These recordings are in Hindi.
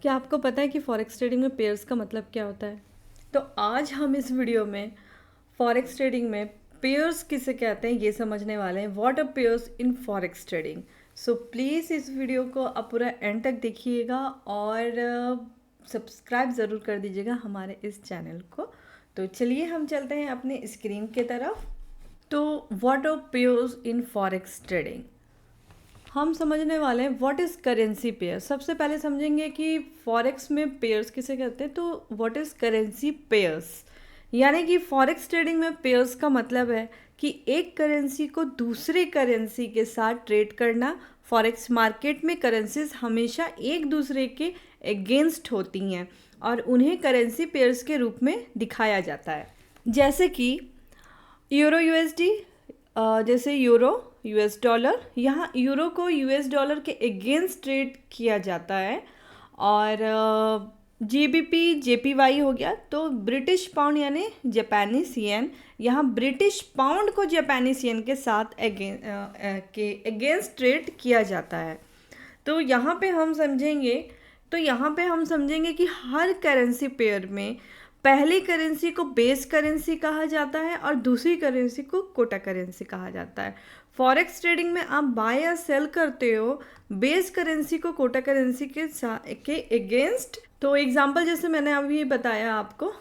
क्या आपको पता है कि फॉरेक्स ट्रेडिंग में पेयर्स का मतलब क्या होता है? तो आज हम इस वीडियो में फॉरेक्स ट्रेडिंग में पेयर्स किसे कहते हैं ये समझने वाले हैं। What are pairs in forex trading. So please इस वीडियो को आप पूरा एंड तक देखिएगा और सब्सक्राइब ज़रूर कर दीजिएगा हमारे इस चैनल को। तो चलिए हम चलते हैं अपने स्क्रीन के तरफ। तो what are pairs in forex trading, हम समझने वाले हैं व्हाट इज़ करेंसी पेयर। सबसे पहले समझेंगे कि फॉरेक्स में पेयर्स किसे कहते हैं। तो व्हाट इज़ करेंसी पेयर्स, यानी कि फॉरेक्स ट्रेडिंग में पेयर्स का मतलब है कि एक करेंसी को दूसरे करेंसी के साथ ट्रेड करना। फॉरेक्स मार्केट में करेंसीज हमेशा एक दूसरे के अगेंस्ट होती हैं और उन्हें करेंसी पेयर्स के रूप में दिखाया जाता है। जैसे कि यूरो यूएसडी, जैसे यूरो यूएस डॉलर, यहाँ यूरो को यूएस डॉलर के अगेंस्ट ट्रेड किया जाता है। और जीबीपी जेपीवाई हो गया, तो ब्रिटिश पाउंड यानी जापानीज येन, यहाँ ब्रिटिश पाउंड को जापानीज येन के साथ अगेंस्ट ट्रेड किया जाता है। तो यहाँ पे हम समझेंगे कि हर करेंसी पेयर में पहली करेंसी को बेस करेंसी कहा जाता है और दूसरी करेंसी को कोटा करेंसी कहा जाता है। फॉरेक्स ट्रेडिंग में आप बाय या सेल करते हो बेस करेंसी को कोटा करेंसी के अगेंस्ट। तो एग्जांपल जैसे मैंने अभी बताया आपको,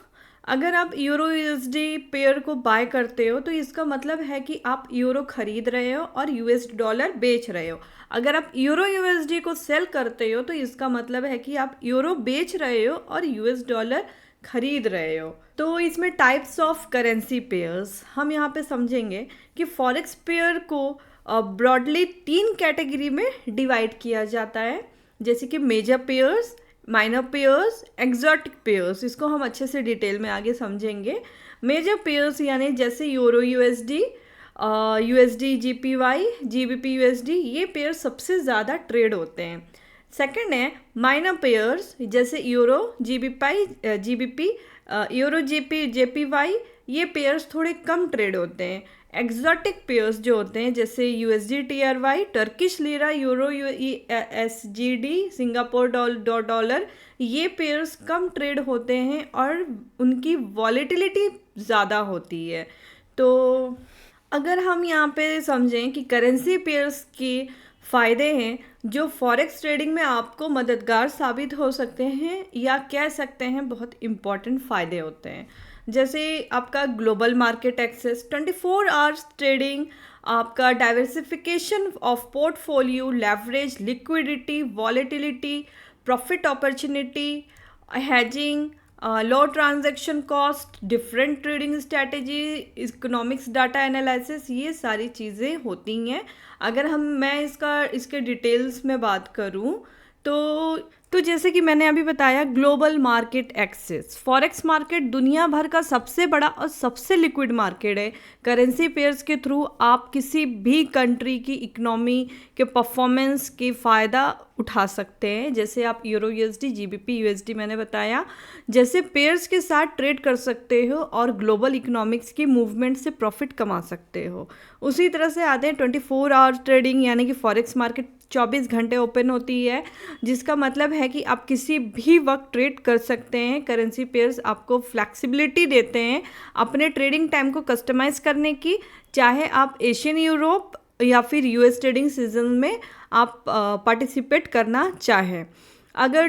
अगर आप यूरो यूएसडी पेयर को बाय करते हो तो इसका मतलब है कि आप यूरो खरीद रहे हो और यूएस डॉलर बेच रहे हो। अगर आप यूरो यूएसडी को सेल करते हो तो इसका मतलब है कि आप यूरो बेच रहे हो और यूएस डॉलर खरीद रहे हो। तो इसमें टाइप्स ऑफ करेंसी पेयर्स हम यहाँ पे समझेंगे कि फॉरेक्स पेयर को ब्रॉडली 3 कैटेगरी में डिवाइड किया जाता है, जैसे कि major pairs, minor pairs, exotic pairs. इसको हम अच्छे से डिटेल में आगे समझेंगे। मेजर पेयर्स यानी जैसे euro USD, USD JPY, GBP USD, ये पेयर सबसे ज़्यादा ट्रेड होते हैं। सेकंड है माइनर पेयर्स, जैसे यूरो जीबीपी, यूरो जेपीवाई, ये पेयर्स थोड़े कम ट्रेड होते हैं। एक्सोटिक पेयर्स जो होते हैं जैसे USD TRY, Turkish lira, euro SGD, Singapore dollar, ये पेयर्स कम ट्रेड होते हैं और उनकी वॉलेटिलिटी ज़्यादा होती है। तो अगर हम यहाँ पे समझें कि करेंसी पेयर्स की फ़ायदे हैं जो फॉरेक्स ट्रेडिंग में आपको मददगार साबित हो सकते हैं, या कह सकते हैं बहुत इम्पॉर्टेंट फ़ायदे होते हैं, जैसे आपका global market access, 24 hours trading, आपका diversification of portfolio, leverage, liquidity, volatility, profit opportunity, hedging, low transaction cost, different trading strategy, economics data analysis, ये सारी चीज़ें होती हैं। अगर मैं इसके डिटेल्स में बात करूं तो जैसे कि मैंने अभी बताया global market access, forex market दुनिया भर का सबसे बड़ा और सबसे लिक्विड मार्केट है। करेंसी पेयर्स के थ्रू आप किसी भी कंट्री की इकोनॉमी के परफॉर्मेंस की फ़ायदा उठा सकते हैं। जैसे आप यूरो यूएसडी, जीबीपी यूएसडी मैंने बताया, जैसे पेयर्स के साथ ट्रेड कर सकते हो और ग्लोबल इकोनॉमिक्स की मूवमेंट से प्रॉफिट कमा सकते हो। उसी तरह से आते हैं 24 आवर ट्रेडिंग, यानी कि फॉरेक्स मार्केट 24 घंटे ओपन होती है, जिसका मतलब है कि आप किसी भी वक्त ट्रेड कर सकते हैं। करेंसी पेयर्स आपको फ्लेक्सिबिलिटी देते हैं अपने ट्रेडिंग टाइम को कस्टमाइज़ करने की, चाहे आप एशियन, यूरोप या फिर यूएस ट्रेडिंग सीजन में आप पार्टिसिपेट करना चाहें। अगर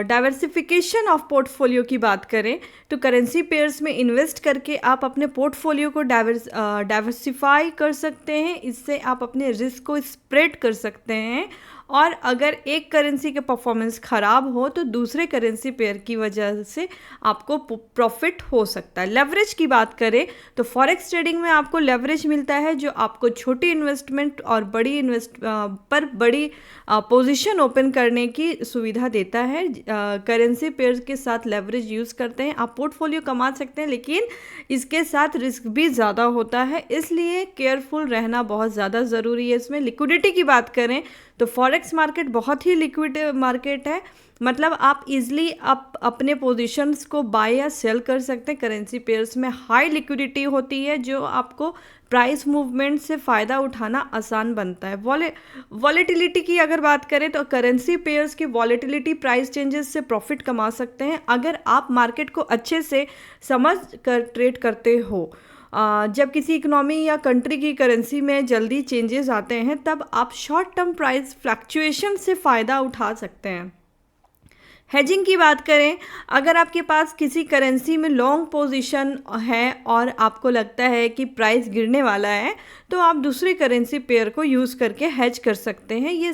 डाइवर्सिफिकेशन ऑफ पोर्टफोलियो की बात करें तो करेंसी पेयर्स में इन्वेस्ट करके आप अपने पोर्टफोलियो को डाइवर्सिफाई कर सकते हैं। इससे आप अपने रिस्क को स्प्रेड कर सकते हैं, और अगर एक करेंसी के परफॉर्मेंस ख़राब हो तो दूसरे करेंसी पेयर की वजह से आपको प्रॉफिट हो सकता है। लेवरेज की बात करें तो फॉरेक्स ट्रेडिंग में आपको लेवरेज मिलता है जो आपको छोटी इन्वेस्टमेंट और बड़ी पोजीशन ओपन करने की सुविधा देता है। करेंसी पेयर के साथ लेवरेज यूज़ करते हैं आप पोर्टफोलियो कमा सकते हैं, लेकिन इसके साथ रिस्क भी ज़्यादा होता है, इसलिए केयरफुल रहना बहुत ज़्यादा ज़रूरी है। इसमें लिक्विडिटी की बात करें तो फॉरेक्स मार्केट बहुत ही लिक्विड मार्केट है, मतलब आप इजीली अपने पोजीशंस को बाय या सेल कर सकते हैं। करेंसी पेयर्स में हाई लिक्विडिटी होती है जो आपको प्राइस मूवमेंट से फ़ायदा उठाना आसान बनता है। वॉलेटिलिटी की अगर बात करें तो करेंसी पेयर्स की वॉलेटिलिटी प्राइस चेंजेस से प्रॉफिट कमा सकते हैं अगर आप मार्केट को अच्छे से समझ कर ट्रेड करते हो। जब किसी इकोनॉमी या कंट्री की करेंसी में जल्दी चेंजेस आते हैं तब आप शॉर्ट टर्म प्राइस फ्लक्चुएशन से फ़ायदा उठा सकते हैं। हेजिंग की बात करें, अगर आपके पास किसी करेंसी में लॉन्ग पोजीशन है और आपको लगता है कि प्राइस गिरने वाला है तो आप दूसरी करेंसी पेयर को यूज़ करके हेज कर सकते हैं। ये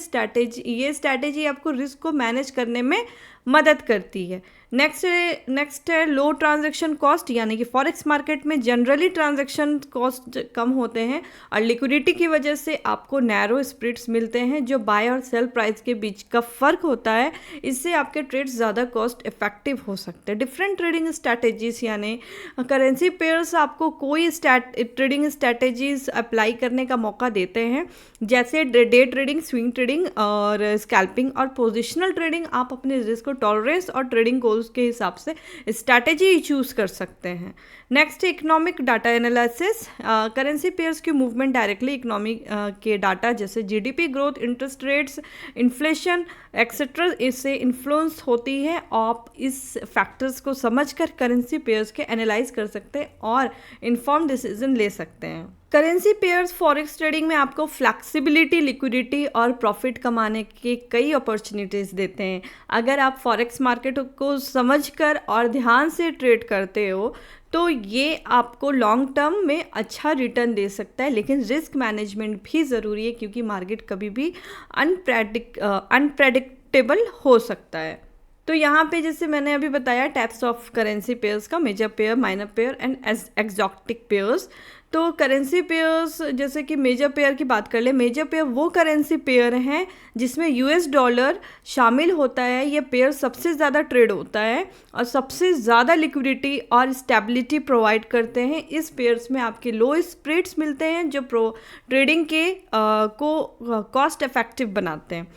स्ट्रैटेजी आपको रिस्क को मैनेज करने में मदद करती है। नेक्स्ट है लो ट्रांजैक्शन कॉस्ट, यानी कि फॉरेक्स मार्केट में जनरली ट्रांजैक्शन कॉस्ट कम होते हैं और लिक्विडिटी की वजह से आपको नैरो स्प्रेड्स मिलते हैं जो बाय और सेल प्राइस के बीच का फ़र्क होता है। इससे आपके ट्रेड्स ज़्यादा कॉस्ट इफेक्टिव हो सकते हैं। डिफरेंट ट्रेडिंग स्ट्रैटेजीज, यानी करेंसी पेयर्स आपको कोई ट्रेडिंग स्ट्रैटेजीज अप्लाई करने का मौका देते हैं, जैसे डे ट्रेडिंग, स्विंग ट्रेडिंग और स्कैल्पिंग। और पोजिशनल ट्रेडिंग आप अपने रिस्क को टॉलरेंस और ट्रेडिंग गोल्स के हिसाब से स्ट्रैटेजी चूज कर सकते हैं। Next economic data analysis. Currency pairs की मूवमेंट डायरेक्टली इकोनॉमी के डाटा जैसे GDP growth, interest rates, inflation etcetera इससे इन्फ्लुएंस होती है। आप इस फैक्टर्स को समझकर करेंसी पेयर्स के एनालाइज कर सकते हैं और इन्फॉर्म डिसीजन ले सकते हैं। करेंसी पेयर्स फॉरेक्स ट्रेडिंग में आपको फ्लैक्सिबिलिटी, लिक्विडिटी और प्रॉफिट कमाने के कई अपॉर्चुनिटीज़ देते हैं। अगर आप फॉरेक्स मार्केट को समझकर और ध्यान से ट्रेड करते हो तो ये आपको लॉन्ग टर्म में अच्छा रिटर्न दे सकता है, लेकिन रिस्क मैनेजमेंट भी ज़रूरी है क्योंकि मार्केट कभी भी अनप्रेडिक्टेबल हो सकता है। तो यहाँ पे जैसे मैंने अभी बताया टाइप्स ऑफ करेंसी पेयर्स का, major pair, minor pair and exotic pairs. तो करेंसी पेयर्स जैसे कि मेजर पेयर की बात कर ले, मेजर पेयर वो करेंसी पेयर हैं जिसमें यूएस डॉलर शामिल होता है। ये पेयर सबसे ज़्यादा ट्रेड होता है और सबसे ज़्यादा लिक्विडिटी और स्टेबिलिटी प्रोवाइड करते हैं। इस पेयर्स में आपके लो स्प्रेड्स मिलते हैं जो ट्रेडिंग के को कॉस्ट इफेक्टिव बनाते हैं।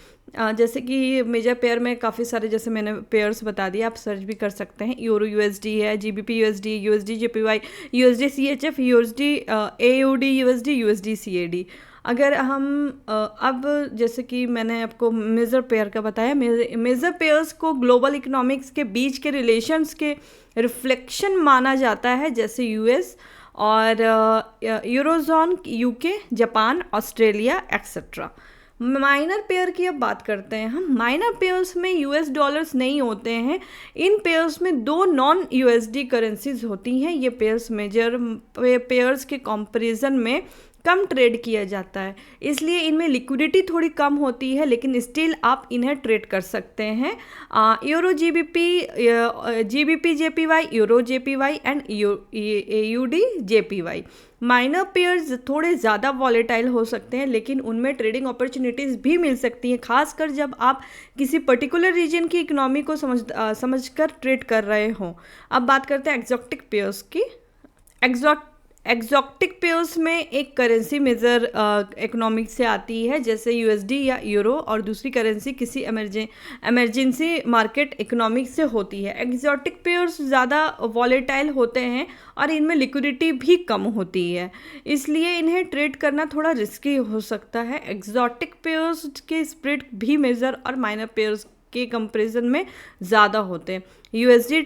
जैसे कि मेजर पेयर में काफ़ी सारे, जैसे मैंने पेयर्स बता दिया, आप सर्च भी कर सकते हैं। यूरो यूएसडी है, GBP USD, USD JPY, USD CHF, USD AUD USD, USD CAD. अगर हम अब जैसे कि मैंने आपको मेजर पेयर का बताया, मेजर पेयर्स को ग्लोबल इकोनॉमिक्स के बीच के रिलेशंस के रिफ्लेक्शन माना जाता है, जैसे यूएस और eurozone, UK, Japan, Australia etcetera. Minor pair की अब बात करते हैं हम। माइनर पेयर्स में यूएस डॉलर्स नहीं होते हैं। इन पेयर्स में दो नॉन यूएसडी करेंसीज होती हैं। ये पेयर्स मेजर पेयर्स के कंपैरिजन में कम ट्रेड किया जाता है, इसलिए इनमें लिक्विडिटी थोड़ी कम होती है, लेकिन स्टिल आप इन्हें ट्रेड कर सकते हैं। Euro GBP JPY, euro JPY and AUD JPY. Minor pairs थोड़े ज़्यादा वॉलेटाइल हो सकते हैं, लेकिन उनमें ट्रेडिंग अपॉर्चुनिटीज़ भी मिल सकती हैं, खासकर जब आप किसी पर्टिकुलर रीजन की इकोनॉमी को समझकर ट्रेड कर रहे हों। अब बात करते हैं एक्सोटिक पेयर्स की। एक्सोटिक पेयर्स में एक करेंसी मेजर इकोनॉमिक से आती है, जैसे यूएसडी या यूरो, और दूसरी करेंसी किसी इमरजेंसी मार्केट इकोनॉमिक से होती है। एक्सोटिक पेयर्स ज़्यादा वॉलेटाइल होते हैं और इनमें लिक्विडिटी भी कम होती है, इसलिए इन्हें ट्रेड करना थोड़ा रिस्की हो सकता है। एक्सोटिक पेयर्स के स्प्रेड भी मेजर और माइनर पेयर्स के कंपैरिजन में ज़्यादा होते हैं। यूएसडी,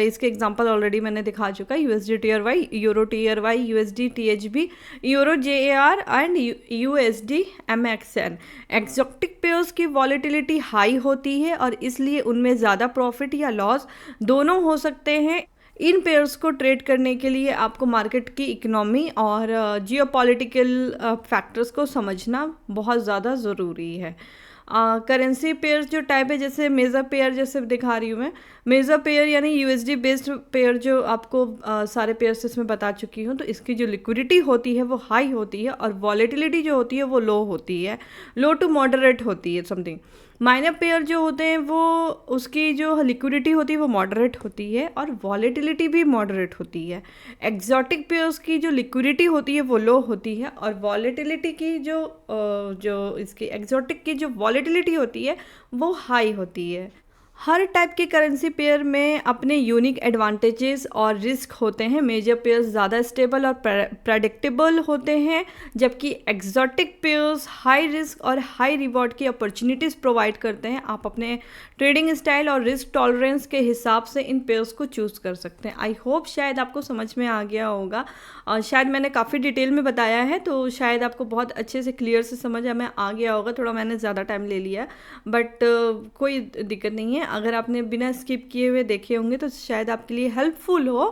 इसके एग्जांपल ऑलरेडी मैंने दिखा चुका है। USD TRY, euro TRY, USD THB, euro ZAR and USD MXN. Exotic pairs की वॉलेटिलिटी हाई होती है और इसलिए उनमें ज़्यादा प्रॉफिट या लॉस दोनों हो सकते हैं। इन पेयर्स को ट्रेड करने के लिए आपको मार्केट की इकोनॉमी और जियोपॉलिटिकल फैक्टर्स को समझना बहुत ज़्यादा ज़रूरी है। करेंसी पेयर जो टाइप है, जैसे मेजर पेयर जैसे दिखा रही हूँ मैं, मेजर पेयर यानी यूएसडी बेस्ड पेयर जो आपको सारे पेयर्स इसमें बता चुकी हूँ, तो इसकी जो लिक्विडिटी होती है वो हाई होती है और वॉलेटिलिटी जो होती है वो लो होती है, लो टू मॉडरेट होती है समथिंग। माइनर पेयर जो होते हैं वो उसकी जो लिक्विडिटी होती है वो मॉडरेट होती है और वॉलेटिलिटी भी मॉडरेट होती है। एक्सोटिक पेयर्स की जो लिक्विडिटी होती है वो लो होती है और वॉलेटिलिटी की जो इसकी एक्सोटिक की जो वॉलेटिलिटी होती है वो हाई होती है। हर टाइप के करेंसी पेयर में अपने यूनिक एडवांटेजेस और रिस्क होते हैं। मेजर पेयर्स ज़्यादा स्टेबल और प्रेडिक्टेबल होते हैं, जबकि एग्जॉटिक पेयर्स हाई रिस्क और हाई रिवॉर्ड की अपॉर्चुनिटीज़ प्रोवाइड करते हैं। आप अपने ट्रेडिंग स्टाइल और रिस्क टॉलरेंस के हिसाब से इन पेयर्स को चूज़ कर सकते हैं। आई होप शायद आपको समझ में आ गया होगा, और शायद मैंने काफ़ी डिटेल में बताया है, तो शायद आपको बहुत अच्छे से क्लियर से समझ में आ गया होगा। थोड़ा मैंने ज़्यादा टाइम ले लिया, बट कोई दिक्कत नहीं है। अगर आपने बिना स्किप किए हुए देखे होंगे तो शायद आपके लिए हेल्पफुल हो।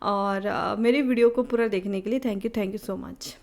और मेरी वीडियो को पूरा देखने के लिए थैंक यू सो मच।